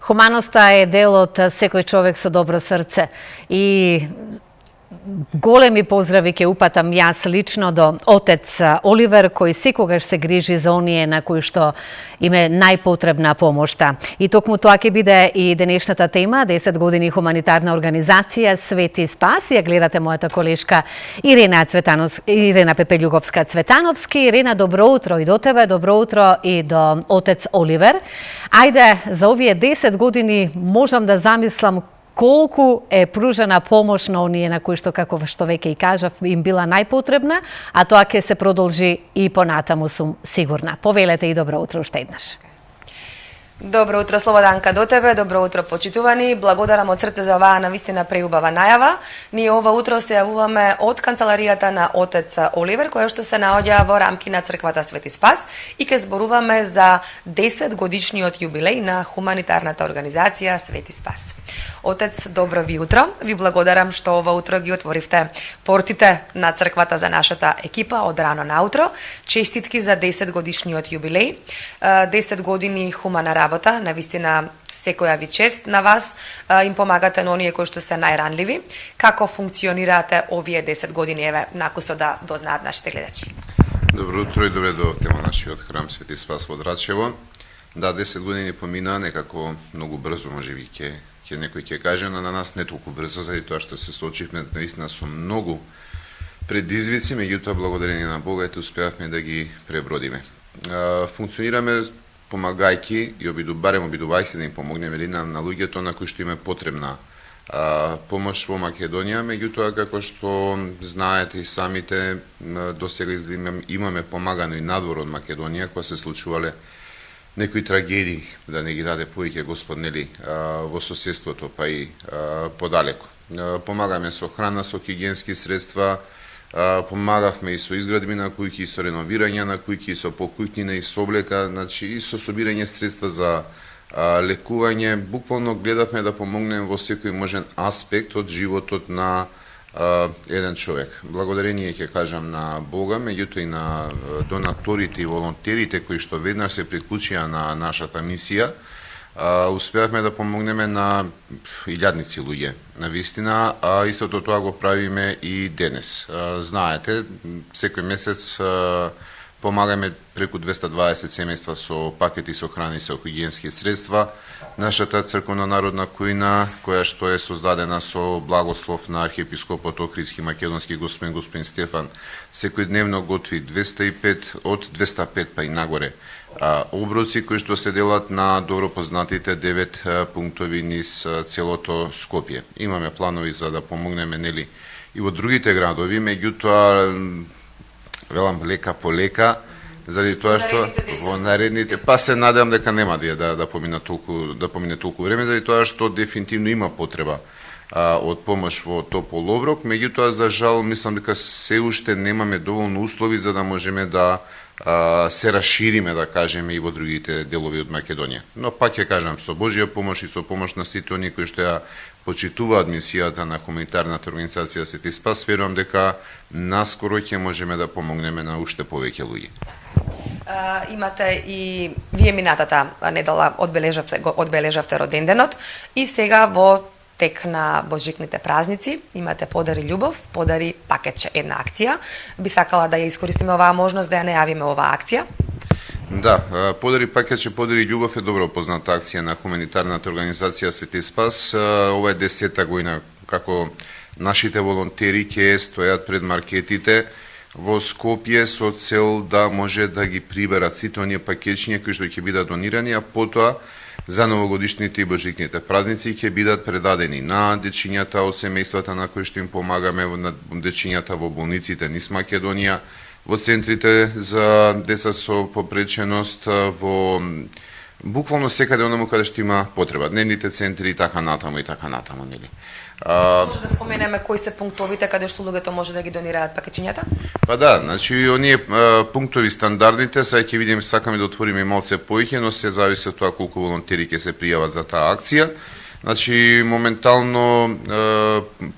Хуманоста е дел од секој човек со добро срце и големи поздрави ќе упатам јас лично до отец Оливер, кој секогаш се грижи за оние на кои што им е најпотребна помошта. И токму тоа ќе биде и денешната тема, 10 години хуманитарна организација Свети Спас. Ја гледате мојата колешка Ирена Пепелјуговска-Цветановски. Ирена, добро утро и до тебе, добро утро и до отец Оливер. Ајде, за овие 10 години можам да замислам колку е пружена помош на оние на кои што, како што веќе и кажав, им била најпотребна, а тоа ќе се продолжи и понатаму, сум сигурна. Повелете и добро утро уште еднаш. Добро утро, Слободанка, до тебе. Добро утро, почитувани. Благодарам од срце за оваа навистина преубава најава. Ние ова утро се јавуваме од канцеларијата на отец Оливер, која што се наоѓа во рамки на црквата Свети Спас, и ќе зборуваме за 10 годишниот јубилеј на хуманитарната организација Свети Спас. Отец, добро ви утро. Ви благодарам што ова утро ги отворивте портите на црквата за нашата екипа од рано наутро. Честитки за 10 годишниот јубилеј. 10 години хумана работа, навистина секоја ви чест на вас, им помагате на оние кои што се најранливи. Како функционирате овие 10 години, еве, накусо да дознаат нашите гледачи? Добро утро и добре дојдовте во нашиот храм Свети Спас во Драчево. Да, 10 години помина некако многу брзо, можеби ќе некој ќе каже, но на нас не толку брзо, заради тоа што се соочивме наистина со многу предизвици, меѓутоа благодарение на Бога ете успеавме да ги пребродиме. Функционираме помагајќи и обидувајќи да им помогнеме на луѓето на кои што им е потребна помош во Македонија, меѓутоа како што знаете и самите, досега имаме помагано и надвор од Македонија, кога се случувале некои трагедии, да не ги даде повеќе Господ, нели, во соседството, па и подалеку. Помагаме со храна, со хигиенски средства, помагавме и со изградби на куќи, и со реновирање на куќи, и со покуќнина, и со облека, значи и со собирање средства за лекување. Буквално гледавме да помогнеме во секој можен аспект од животот на еден човек. Благодарение ќе кажам на Бога, меѓутоа и на донаторите и волонтерите кои што веднаш се приклучија на нашата мисија, успеавме да помогнеме на илјадници луѓе. Навистина, истото тоа го правиме и денес. Знаете, секој месец помагаме преку 220 семејства со пакети со храна и со хигиенски средства. Нашата црковна народна кујна, која што е создадена со благослов на архиепископот Охридски македонски господин Стефан, секојдневно готви 205 од 205 па и нагоре оброци кои што се делат на добро познатите 9 пунктови низ целото Скопје. Имаме планови за да помогнеме, нели, и во другите градови, меѓутоа велам лека по лека, заради тоа што во наредните, па се надевам дека нема да помине толку време, заради тоа што дефинитивно има потреба од помош во топол оброк, меѓутоа за жал мислам дека се уште немаме доволно услови за да можеме да се расшириме, да кажеме, и во другите делови од Македонија. Но пак ќе кажам, со Божја помош и со помош на сите оние кои што ја почитуваат мисијата на хуманитарната организација Свети Спас, верувам дека наскоро ќе можеме да помогнеме на уште повеќе луѓе. Имате и вие минатата недела одбележавте роденденот и сега во тек на божикните празници имате Подари љубов, подари пакетче, една акција. Би сакала да ја искористиме оваа можност да ја најавиме оваа акција. Да, Подари пакетче, подари љубов е добро позната акција на хуманитарната организација Свети Спас. Ова е 10-та година како нашите волонтери ќе стојат пред маркетите во Скопје со цел да може да ги приберат сите оние пакетчиња кои што ќе бидат донирани, а потоа за новогодишните и божикните празници ќе бидат предадени на дечињата од семејствата на кои што им помагаме, на дечињата во болниците низ Македонија, во центрите за деца со попреченост, во буквално секаде онаму каде што има потреба, дневните центри и така натаму, нели. Може да споменеме кои се пунктовите каде што луѓето може да ги донираат пакетчињата? Па да, значи оние пунктови стандардните, сега ќе видиме, сакаме да отвориме малце поиќе, но се зависи од тоа колку волонтери ќе се пријават за таа акција. Значи, моментално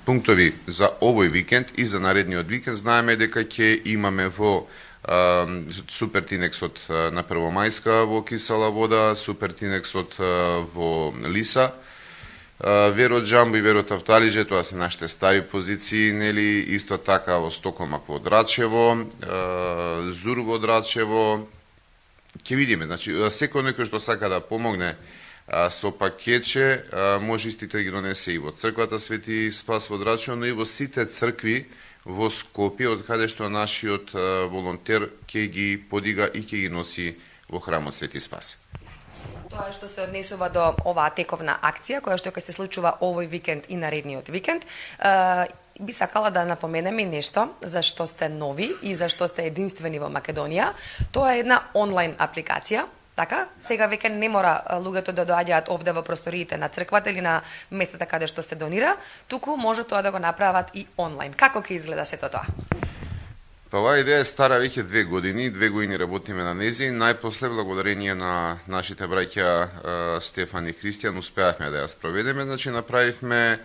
пунктови за овој викенд и за наредниот викенд знаеме дека ќе имаме во супертинексот на Првомајска во кисела вода, супертинексот во Лиса, Верот Джамбо и Верот Авталиже, тоа се нашите стари позиции, нели, исто така во Стокомак во Драчево, Зур во Драчево. Ќе видиме, значи, секој некој што сака да помогне со пакетче, може истите да ги донесе и во црквата Свети Спас во Драчево, но и во сите цркви во Скопје, од каде што нашиот волонтер ќе ги подига и ќе ги носи во храмот Свети Спас. Тоа што се однесува до оваа тековна акција, која што ќе се случува овој викенд и наредниот викенд, би сакала да напоменеме нешто за што сте нови и за што сте единствени во Македонија. Тоа е една онлайн апликација. Така, сега веќе не мора луѓето да доаѓаат овде во просториите на црквата или на местата каде што се донира, туку може тоа да го направат и онлайн. Како ќе изгледа сето тоа? Па оваа идеја е стара веќе 2 години, 2 години работиме на нејзи. Најпосле, благодарение на нашите браќа Стефан и Христијан, успеавме да ја спроведеме. Значи, направивме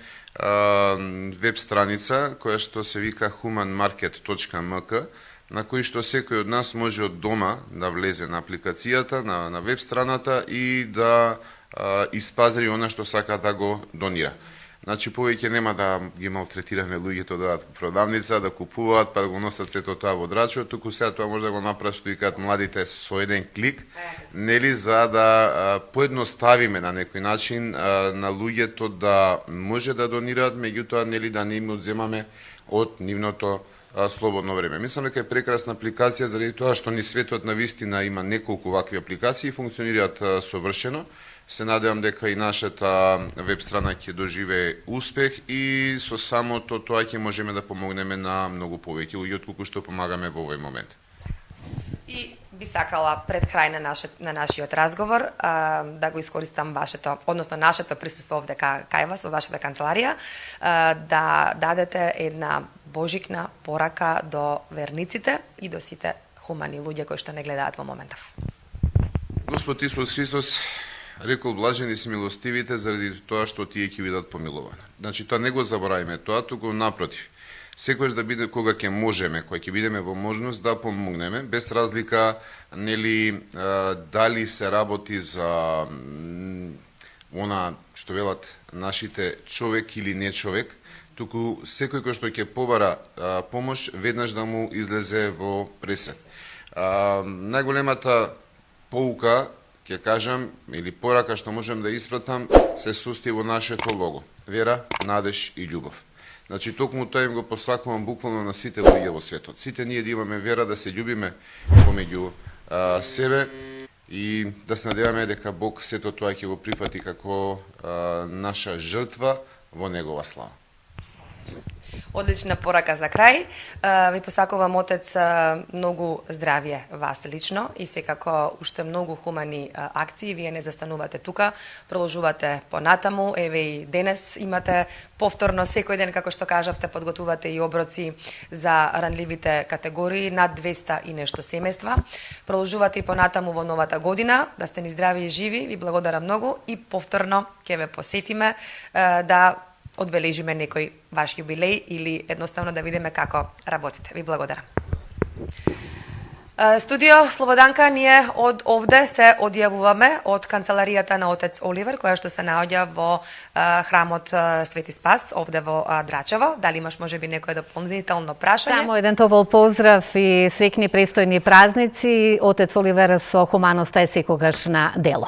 веб страница која што се вика humanmarket.mk, на кој што секој од нас може од дома да влезе на апликацијата, на веб страната и да испазри она што сака да го донира. Значи, повеќе нема да ги малтретираме луѓето да продавница, да купуваат, па да го носат сето тоа во Драчево, туку сега тоа може да го направат што викаат младите со еден клик, нели, за да поедноставиме на некој начин на луѓето да може да донираат, меѓутоа, нели, да не им одземаме од нивното слободно време. Мислам дека е прекрасна апликација заради тоа што ни светот на вистина има неколку вакви апликации и функционираат совршено. Се надевам дека и нашата веб страна ќе доживее успех и со самото тоа ќе можеме да помогнеме на многу повеќе луѓе отколку што помагаме во овој момент. И би сакала пред крај на нашиот разговор да го искористам нашето присуство овде кај вас во вашата канцеларија, да дадете една божикна порака до верниците и до сите хумани луѓе кои што не гледаат во моментов. Господ Исус Христос рекол блажени си милостивите заради тоа што тие ќе бидат помилувани. Значи, тоа не го забораваме тоа, туку напротив. Секогаш да биде кога ќе можеме, кога ќе бидеме во можност да помогнеме, без разлика нели дали се работи за она што велат нашите човек или не човек, туку секој кој што ќе побара помош, веднаш да му излезе во пресрет. Најголемата поука, ќе кажам, или порака што можем да испратам, се состои во нашето лого. Вера, надеж и љубов. Значи, токму тоа им го посакувам буквално на сите луѓе во светот. Сите ние да имаме вера, да се љубиме помеѓу себе и да се надеваме дека Бог сето тоа ќе го прифати како наша жртва во Негова слава. Одлична порака за крај. Ви посакувам, Отец, многу здравје вас лично и секако уште многу хумани акции. Вие не застанувате тука, продолжувате понатаму. Еве и денес имате повторно секој ден, како што кажавте, подготвувате и оброци за ранливите категории, над 200 и нешто семејства. Продолжувате и понатаму во новата година, да сте ни здрави и живи. Ви благодарам многу и повторно ќе ве посетиме да одбележиме некој ваш јубилеј или едноставно да видиме како работите. Ви благодарам. Студио Слободанка, ние од овде се одјавуваме од канцеларијата на Отец Оливер, која што се наоѓа во храмот Свети Спас, овде во Драчево. Дали имаш можеби некое дополнително прашање? Само еден топол поздрав и среќни престојни празници. Отец Оливер со хуманоста е секогаш на дело.